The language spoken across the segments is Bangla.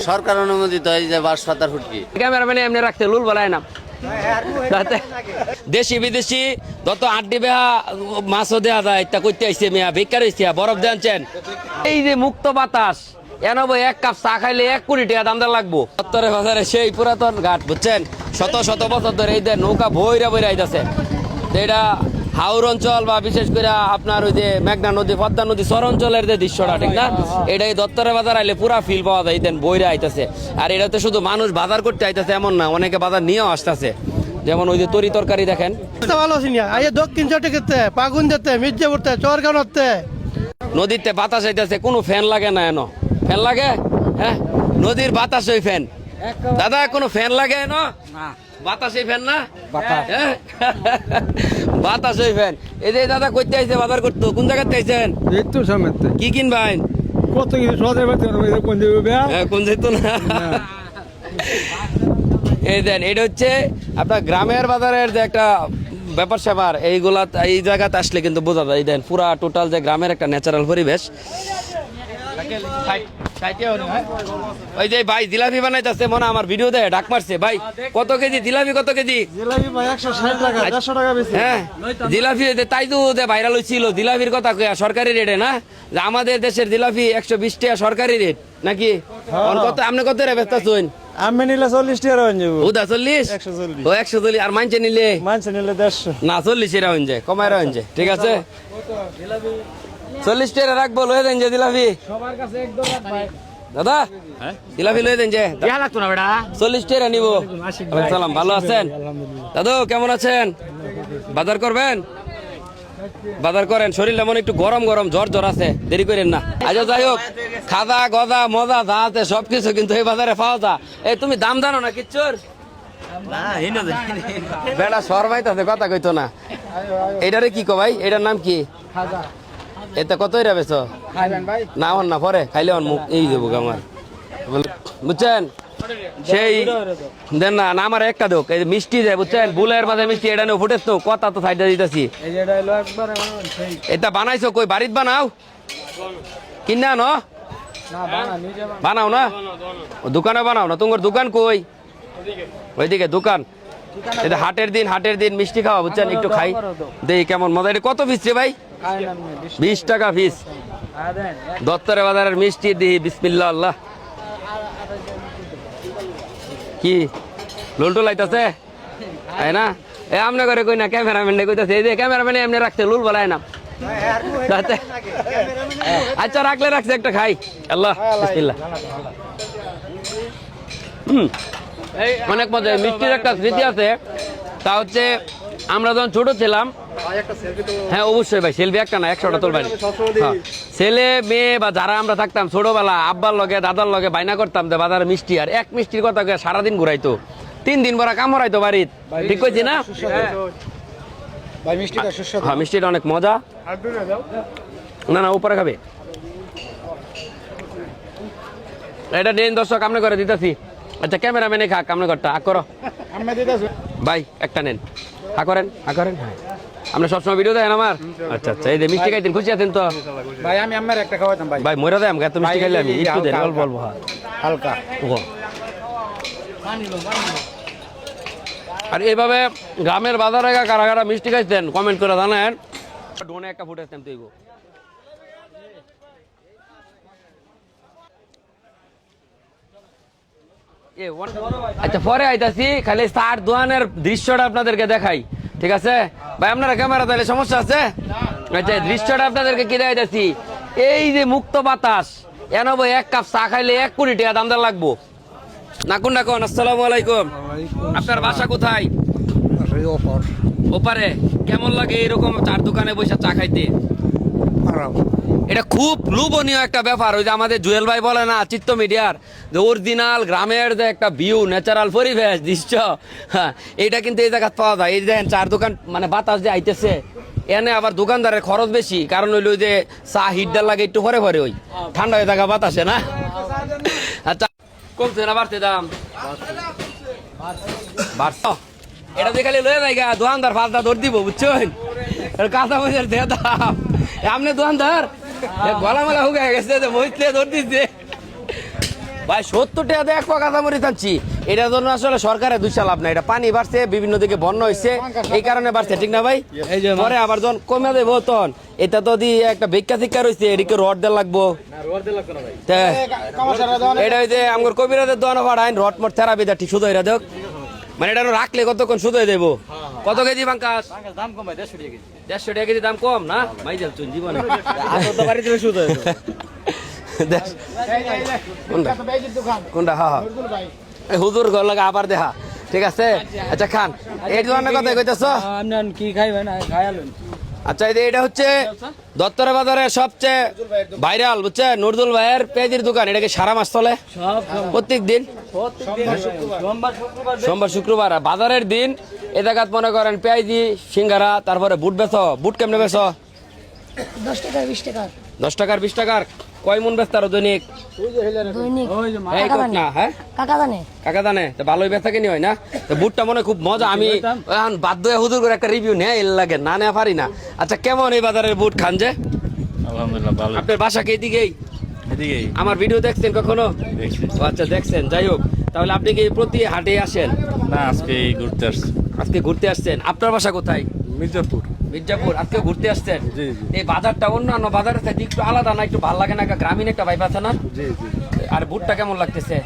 সরকার অনুমোদিত হয় যে বাস পাতার ফুটকি ক্যামেরাম্যানে এমনি রাখতে লুল বলায় না দেশি বিদেশি যত আড্ডি বেহা মাছও দেওয়া যায় তা করতে আইসে মিয়া ভিক্ষার হইছে বরফ দেনছেন এই যে মুক্ত বাতাস এনবই এক কাপ চা খাইলে 1 কোটি টাকা দাম লাগবো সত্তরে বাজারে সেই পুরাতন ঘাট বুঝছেন শত শত বছর ধরে এই নৌকা বইরা বইরা আইতাছে এটা হাওর অঞ্চল বা বিশেষ করে আপনার ওই যে মেঘনা নদী পদ্মা নদী চর অঞ্চলের যে দৃশ্যটা ঠিক না এটাই দত্তরে বাজার আইলে পুরা ফিল পাওয়া যায় দেন বইরা আইতাছে আর এটাতে শুধু মানুষ বাজার করতে আইতাছে এমন না অনেকে বাজার নিয়েও আসতেছে যেমন ওই যে তরি তরকারি দেখেন ভালো আছি না আইয়ে দক্ষিণ চট্টগ্রামতে পাগুন যেতে মির্জাপুরতে চরগাঁওতে নদীতে বাতাস আইতাছে কোনো ফ্যান লাগে না এনো ফ্যান লাগে হ্যাঁ নদীর বাতাস ওই ফ্যান দাদা কোনো ফ্যান লাগে এনো না বাতাসই ফ্যান না বাতাস ওই ফ্যান এই যে দাদা কইতে আইছে বাজার করতে কোন জায়গাতে আইছেন এই তো সামনে কি কিনবেন কত কিছু সদের বাড়তে কোন দিবে কোন যেত না এই দেন এটা হচ্ছে আপনার গ্রামের বাজারের যে একটা ব্যাপার স্যাপার এইগুলা এই জায়গাতে আসলে কিন্তু বোঝা যায় দেন পুরা টোটাল যে গ্রামের একটা ন্যাচারাল পরিবেশ ওই যে ভাই জিলাপি বানাইতেছে মনে আমার ভিডিও দেয় ডাক মারছে ভাই কত কেজি জিলাপি কত কেজি জিলাপি ভাই 160 টাকা 150 টাকা বেশি হ্যাঁ জিলাপি তাই তো ভাইরাল হইছিল জিলাপির কথা কইয়া সরকারি রেটে না যে আমাদের দেশের জিলাপি 120 টাকা সরকারি রেট নাকি কত আপনি কত রে ব্যস্ত আছেন আমি নিলে 40 টাকা হয়ে যাবে ওদা 40 140 ও 140 আর মানছে নিলে 150 না 40 এরা হইন যায় কমায় হইন যায় ঠিক আছে 40 টাকা রাখবো লয়ে দেন যে জিলাপি সবার কাছে একদম ভাই দাদা জিলাপি লয়ে দেন যে ইয়া লাগতো না বেটা 40 টাকা নিব সালাম ভালো আছেন দাদু কেমন আছেন বাজার করবেন বাজার করেন শরীরটা মনে একটু গরম গরম জ্বর জ্বর আছে দেরি করেন না আচ্ছা যাই হোক খাদা গদা মজা যা আছে সবকিছু কিন্তু এই বাজারে পাওয়া যায় এই তুমি দাম জানো না কিচ্ছুর বেড়া শরমাইতেছে কথা কইতো না এটারে কি কো ভাই এটার নাম কি এতে কত এরা বেছো না হন না পরে খাইলে মুখ এই দেবো আমার বুঝছেন সেই দেন না আমার একটা দোক এই মিষ্টি যায় বুঝছেন বুলের মাঝে মিষ্টি এটা নিয়ে ফুটেছ তো কথা তো সাইডে দিতেছি এটা বানাইছো কই বাড়িতে বানাও কিনা ন বানাও না দোকানে বানাও না তোমার দোকান কই ওইদিকে দোকান এটা হাটের দিন মিষ্টি খাওয়া বুঝছেন একটু খাই দেখি কেমন মজা এটা কত পিস রে ভাই 20 টাকা পিস দত্তরে বাজারের মিষ্টি দিহি বিসমিল্লাহ আল্লাহ কি লুলটুল আইতাছে তাই না এ আমনে করে কই না ক্যামেরাম্যান কইতাছে এই যে ক্যামেরাম্যান এমনি রাখতে লুল বলায় না আচ্ছা রাখলে রাখছে একটা খাই আল্লাহ বিসমিল্লাহ অনেক মজা মিষ্টির একটা স্মৃতি আছে তা হচ্ছে আমরা যখন ছোট ছিলাম হ্যাঁ অবশ্যই ভাই সেলফি একটা না 100টা তোলবেন ছেলে মেয়ে বা যারা আমরা থাকতাম ছোটবেলা আব্বার লগে দাদার লগে বাইনা করতাম যে বাজারে মিষ্টি আর এক মিষ্টির কথা সারাদিন ঘুরাইতো 3 দিন ভরা কাম হরাইতো বাড়িত ঠিক কইছি না হ্যাঁ মিষ্টিটা অনেক মজা না উপরে খাবে এটা নেন দর্শক আমনে করে দিতেছি আচ্ছা ক্যামেরাম্যানে খা কামনে করটা আ করো ভাই একটা নেন হা করেন হ্যাঁ আপনি সবসময় ভিডিও দেখেন আমার আচ্ছা আচ্ছা এই যে মিষ্টি খাইতেন খুশি আছেন তো ভাই আমি আমার একটা খাওয়াতাম ভাই ভাই মইরা দেয় আমাকে এত মিষ্টি খাইলে আমি একটু দেন অল্প অল্প হালকা আর এইভাবে গ্রামের বাজারে কারা কারা মিষ্টি খাইতেন কমেন্ট করে জানেন ডোনে একটা ফুটেছেন তুই আচ্ছা পরে আইতাছি খালি চার দোকানের দৃশ্যটা আপনাদেরকে দেখাই ঠিক আছে ভাই আপনারা ক্যামেরা তাহলে সমস্যা আছে আচ্ছা দৃশ্যটা আপনাদেরকে কি দেখাইতাছি এই যে মুক্ত বাতাস এনবই 1 কাপ চা খাইলে 1 কোটি টাকা দাম লাগবো নাকুন নাকুন আসসালামু আলাইকুম আপনার বাসা কোথায় ওপারে কেমন লাগে এরকম চার দোকানে বসে চা খাইতে এটা খুব লোভনীয় একটা ব্যাপার ওই যে আমাদের জুয়েল ভাই বলে না চিত্ত মিডিয়ার যে অরিজিনাল গ্রামের যে একটা ভিউ ন্যাচারাল পরিবেশ দৃশ্য হ্যাঁ এটা কিন্তু এই জায়গায় পাওয়া যায় এই দেখেন চার দোকান মানে বাতাস যে আইতেছে এনে আবার দোকানদারের খরচ বেশি কারণ হইলো যে চা হিটদার লাগে একটু পরে ওই ঠান্ডা হয়ে থাকা বাতাসে না আচ্ছা কমছে না বাড়তে দাম বাড়ছো এটা দেখালে লয়ে যায় দোকানদার 5টা দৌড় দিব বুঝছেন কাঁচা মরিচের দিয়ে দাম আপনি দোকানদার গলা মেলা হুকে গেছে মহিতলে দৌড় দিচ্ছে ভাই 70 টাকা দিয়ে 1 পা কাঁচামরিচ আনছি। এটার জন্য আসলে সরকারের দুইশা লাভ না, এটা পানি বাড়ছে, বিভিন্ন দিকে বন্যা হয়েছে, এই কারণে বাড়ছে, ঠিক না ভাই? পরে আবার যখন কমে দেবো তখন এটা তো দিয়ে একটা ভিক্ষা শিক্ষা রয়েছে, এদিকে রড দেওয়া লাগবো। তা, এটা হইছে আমার কবিরাজের দোকানে পাঠাইন রড মোট থেরাপি দেয়, ঠিক শুধু এটা দেখ, মানে এটা রাখলে কতক্ষণ শুধু দেবো। কত কেজি পাঙ্কাশ? দাম কম ভাই 150 টাকা কেজি। 150 টাকা কেজি দাম কম না মাই যাল চুন জীবনে কোনটা কোনটা? হ্যাঁ হ্যাঁ হুজুর ঘর লাগা আবার দেখা, ঠিক আছে। আচ্ছা খান, এই দোকানের কথা কইতেছ কি খাইবেন খাইলেন? আচ্ছা এটা হচ্ছে দত্তরা বাজারের সবচেয়ে ভাইরাল, বুঝছেন, নুরদুল ভাইয়ের পেঁয়াজির দোকান। এটাকে সারা মাস চলে প্রত্যেক দিন, সোমবার শুক্রবার। আর বাজারের দিন এ জায়গাত মনে করেন পেঁয়াজি, সিঙ্গারা, তারপরে বুট বেচো। বুট কেমনে বেচো? 10 টাকা 20 টাকা 10 টাকার 20 টাকার। কয় মন বেচতার দৈনিক? দৈনিক এই কত না? হ্যাঁ কাকা জানে কাকা জানে তো ভালোই বেচা কিনি হয় না? তো বুটটা মনে খুব মজা। আমি এখন বাধ্য হয়ে হুজুর করে একটা রিভিউ নেই, এর লাগে না নেওয়া পারি না। আচ্ছা কেমন এই বাজারের বুট খান যে? আলহামদুলিল্লাহ ভালো। আপনার বাসা কি এদিকেই? এদিকেই আমার ভিডিও দেখছেন কখনো? দেখছি। ও আচ্ছা দেখছেন, যাই হোক। তাহলে আপনি কি প্রতি হাটে আসেন? না আজকে এই ঘুরতে আসছি আজকে ঘুরতে আসছেন। আপনার বাসা কোথায়? মির্জাপুর। মির্জাপুর। আজকে ঘুরতে আসছেন? জি, জি। এই বাজারটা অন্যান্য বাজারের থেকে একটু আলাদা না? একটু ভালো লাগে না? গ্রামীণ একটা ভাইব আছে না? জি জি আর বুটটা কেমন লাগতেছে?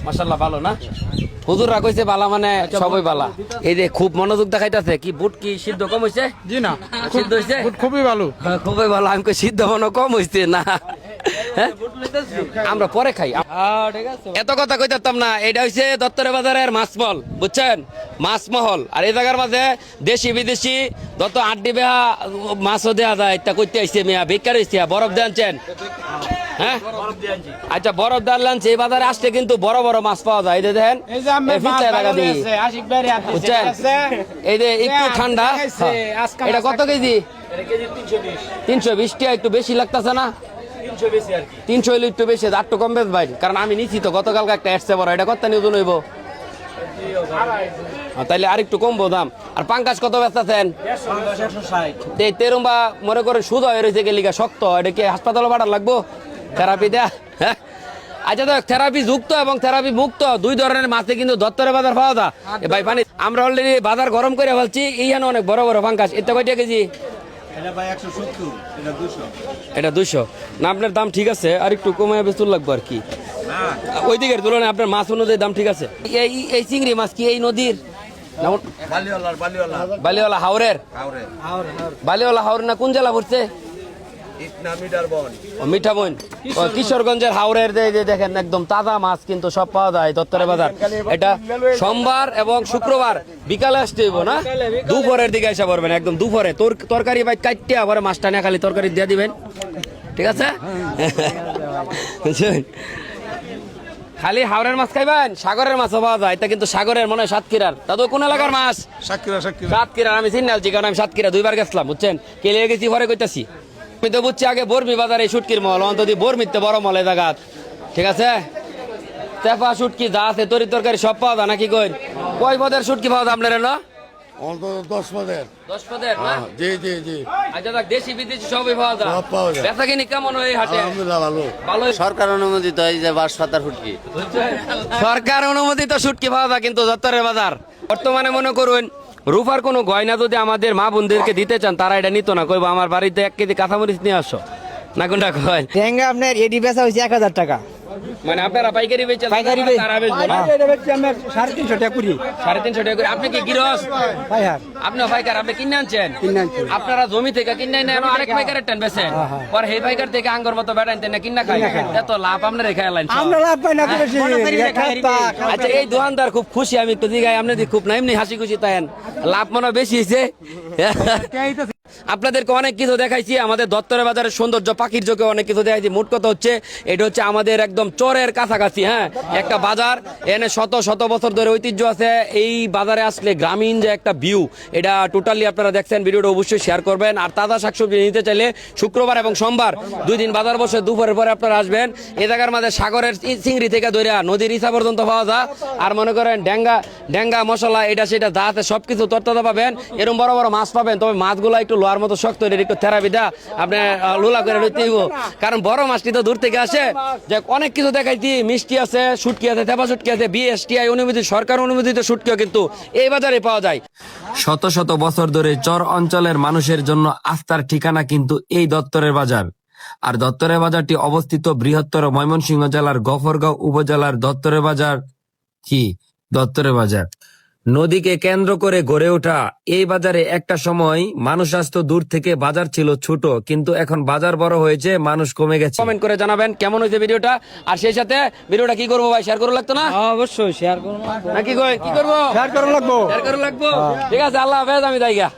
মাশাআল্লাহ ভালো না? হুজুররা কইছে বালা মানে সবই বালা। এই যে খুব মনোযোগ দেখাইতাছে, কি বুট কি সিদ্ধ কম হইছে? জি না, সিদ্ধ হইছে? খুবই ভালো। হ্যাঁ, খুবই ভালো। আমি কই সিদ্ধ মনে কম হইছে না। হ্যাঁ? আমরা পরে খাই। এত কথা কইতাম না। এটা হইছে দত্তরে বাজারের মাছমহল, বুঝছেন, মাছমহল। আর এই জায়গার মাঝে দেশি বিদেশি যত আড্ডি বেহা মাছও দেওয়া যায়। তা কইতে আইছে মিয়া, ভিক্ষার হইছে, বরফ দিয়ে আনছেন? হ্যাঁ আচ্ছা, বরফ দিয়ে আনছে। এই বাজারে আসলে কিন্তু বড় বড় মাছ পাওয়া যায়। এই যে দেখেন, এই ফিতলায় টাকা দিই, বুঝছেন, এই যে একটু ঠান্ডা। এটা কত কেজি? 320 টাকা। একটু বেশি লাগতেছে না? 300 হইলে একটু বেশি, আর একটু কম বেশ ভাই, কারণ আমি নিচ্ছি তো গতকালকে একটা এসছে বড়। এটা কত নিউজন হইব? তাইলে আর একটু কমবো দাম। আর পাঙ্কাশ কত বেচতেছেন? তেরুম্বা মনে করে সুদ হয়ে রয়েছে গেলিগা শক্ত। এটা কি হাসপাতালে পাঠার লাগবো থেরাপি দেয়া? হ্যাঁ আচ্ছা, তো থেরাপি যুক্ত এবং থেরাপি মুক্ত দুই ধরনের মাছে কিন্তু দত্তরে বাজার পাওয়া যায়। ভাই পানি আমরা অলরেডি বাজার গরম করে ফেলছি। এইখানে অনেক বড় বড় পাঙ্কাশ। এটা কয়টা কেজি? এটা 200 না? আপনার দাম ঠিক আছে, আর একটু কমে বেচুর লাগবো আর কি। ওই দিকের তুলনায় আপনার মাছ অনুযায়ী দাম ঠিক আছে। এই চিংড়ি মাছ কি এই নদীর? বালিওয়ালা হাওরের? বালিওয়ালা হাওর না কোন জেলা পড়ছে? মিঠা বোন, কিশোরগঞ্জের হাওরের। যে দেখেন একদম তাজা মাছ কিন্তু সব পাওয়া যায় দত্তরে বাজার। এটা সোমবার এবং শুক্রবার বিকালে আসতে হইব না, দুপুরের দিকে এসে পড়বেন, একদম দুপুরে। তরকারি ভাই কাটতে আবার মাছটা নিয়ে খালি তরকারি দিয়ে দিবেন, ঠিক আছে? খালি হাওরের মাছ খাইবেন, সাগরের মাছও পাওয়া যায়। এটা কিন্তু সাগরের মনে হয় সাতক্ষীরার। দাদু কোন এলাকার মাছ? সাতক্ষীরার। আমি চিনি কারণ আমি সাতক্ষীরা 2 বার গেছিলাম, বুঝছেন, কেলে গেছি পরে কইতাছি। আমি তো বুঝছি আগে বর্মি বাজারে শুটকির মহল, অন্তত বর্মিতে বড় মহল এই জায়গা, ঠিক আছে? চেপা শুটকি যা আছে তরি তরকারি সব পাওয়া যায় নাকি? কয় পদের শুটকি পাওয়া যায় আপনার? এলো 10 পদের। 10 পদের না? জি জি জি, আচ্ছা, দেখ দেশি বিদেশি সবই পাওয়া যায়। সব পাওয়া যায়। বেচা কিনি কেমন হয় হাটে? আলহামদুলিল্লাহ ভালো। ভালো। সরকার অনুমোদিত এই যে বাঁশ পাতার ফুটকি। সরকার অনুমোদিত শুটকি পাওয়া যায় কিন্তু দত্তরের বাজার। বর্তমানে মনে করুন রূপার কোনো গয়না যদি আমাদের মা বোনদেরকে দিতে চান, তারা এটা নিত না, কইবো আমার বাড়িতে 1 কেজি কাঁচামরিচ নিয়ে আসো না। কোনটা কয়? ঠেঙ্গা আপনার এডি বেচা হয়েছে 1000 টাকা। মানে আপনারা পাইকারি বেচেন? পাইকারি তারা বেচবে না? এটা বেচছি আমরা 350 টাকা কুড়ি। 350 টাকা করে। আপনি কি গৃহস্থ? ভাই হ্যাঁ, আপনি পাইকার, আপনি কিনে আনছেন? কিনে আনছি। আপনারা জমি থেকে কিনে নেন, আরেক পাইকারের টান বেচেন, পর সেই পাইকার থেকে আঙ্গুর মতো বেড়াইতেন না, কিনা খাই। এত লাভ আপনার রেখে এলেন। আমরা লাভ পাই না বেশি। আচ্ছা, এই দোকানদার খুব খুশি, আমি একটু দিঘায় আপনি খুব না এমনি হাসি খুশি তাই লাভ মনে হয় বেশি হয়েছে। আপনাদেরকে অনেক কিছু দেখাইছি, আমাদের দত্তরে বাজারের সৌন্দর্য, পাখির চোখে অনেক কিছু দেখাইছি। মোট কথা হচ্ছে এটা হচ্ছে আমাদের একদম চরের কাছাকাছি, হ্যাঁ, একটা বাজার। এনে শত শত বছর ধরে ঐতিহ্য আছে। এই বাজারে আসলে গ্রামীণ যে একটা ভিউ, এটা টোটালি আপনারা দেখছেন। ভিডিওটা অবশ্যই শেয়ার করবেন। আর তাজা শাকসবজি নিতে চাইলে শুক্রবার এবং সোমবার 2 দিন বাজার বসে, দুপুরের পরে আপনারা আসবেন। এ জায়গার মাঝে সাগরের চিংড়ি থেকে ধরে নদীর ইসা পর্যন্ত পাওয়া যায়। আর মনে করেন ড্যাঙ্গা মশলা, এটা সেটা যা আছে সবকিছু তরতাজা পাবেন। এরকম বড় বড় মাছ পাবেন, তবে মাছগুলো একটু লোহার মতো শক্ত এটা একটু থেরাপি দা আপনি লোলা করে লইতে হইব কারণ বড় মাছটি তো দূর থেকে আসে যে অনেক কিছু দেখাইছি মিষ্টি আছে শুটকি আছে থেপা শুটকি আছে বিএসটিআই অনুমোদিত সরকার অনুমোদিত শুটকিও কিন্তু এই বাজারে পাওয়া যায় শত শত বছর ধরে চর অঞ্চলের মানুষের জন্য আস্থার ঠিকানা কিন্তু এই দত্তরের বাজার। আর দত্তরের বাজারটি অবস্থিত বৃহত্তর ময়মনসিংহ জেলার গফরগাঁও উপজেলার দত্তরের বাজার দত্তরের বাজার নদীকে কেন্দ্র করে গড়ে ওঠা এই বাজারে একটা সময় মানুষ আসতো দূর থেকে, বাজার ছিল ছোট, কিন্তু এখন বাজার বড় হয়েছে, মানুষ কমে গেছে। কমেন্ট করে জানাবেন কেমন হয়েছে ভিডিওটা, আর সেই সাথে ভিডিওটা কি করবো ভাই, শেয়ার করা লাগতো না? অবশ্যই শেয়ার করুন। নাকি কি করবো? শেয়ার করা লাগবো। শেয়ার করা লাগবো। ঠিক আছে, আল্লাহ হাফেজ, আমি যাইগা।